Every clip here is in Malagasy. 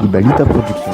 Ibalita Production.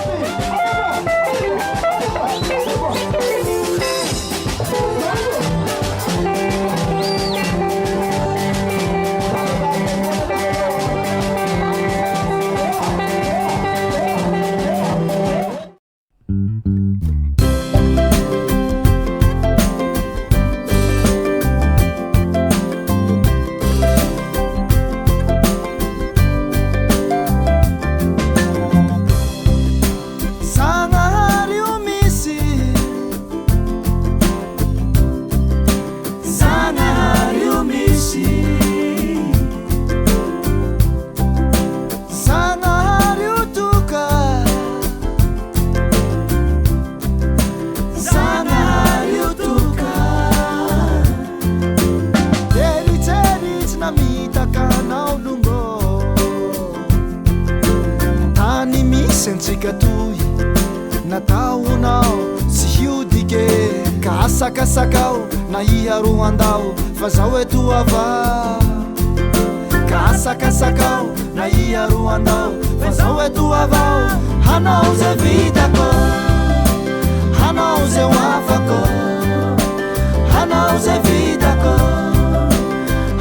Sentsika toy nataonao sy hiodike ka asakasakao na iaroandao fa zao eto ava ka asakasakao na iaroandao fa zao eto avao hanao ze vitako hanao ze afako hanao ze vitako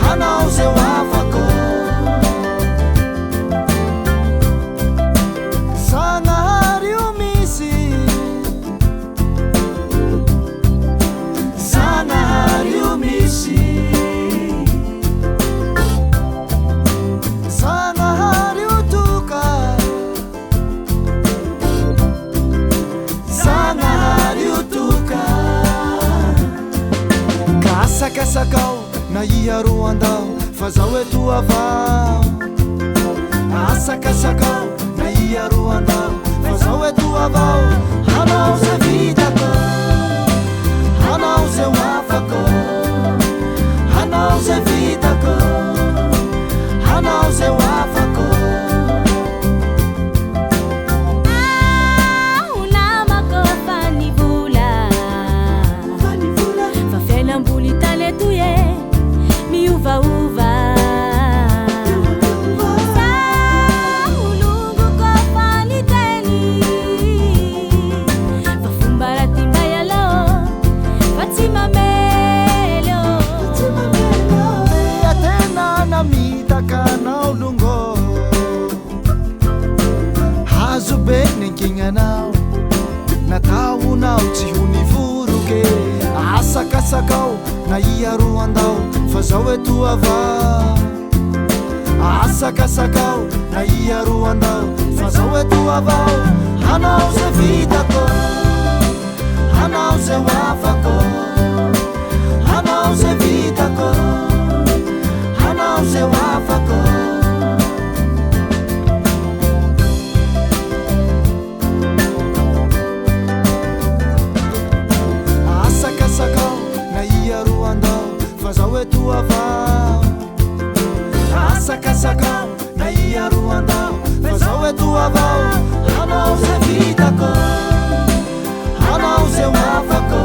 hanao ze afako Asakasakao na iaroandao fa zao eto avao asakasakao na iaroandao fa zao eto avao hanao ze vitako hanao ze afako hanao ze vitako hanao ze afako nataonao tsy honivoroke asakasakao na iaroandao fa zao eto ava asakasakao na iaroandao fa zao eto avao hanao ze vitako hanao ze afako hanao ze vitako hanao ze afako eto avao asakasakao na iaroandao fa zao eto avao hanao ze vitako hanao ze afako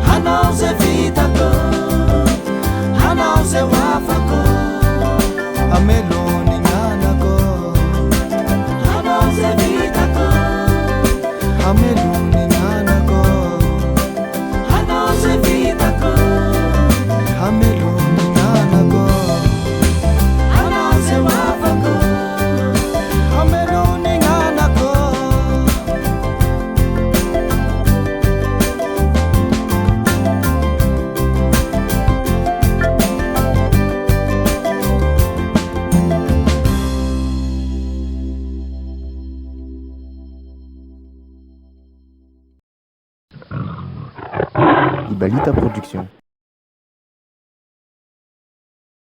hanao ze vitako hanao ze afako ameloni nanako hanao ze vitako ameloni nanako hanao ze vitako ameloni nanako hanao ze afako ameloni nanako Ibalita Production.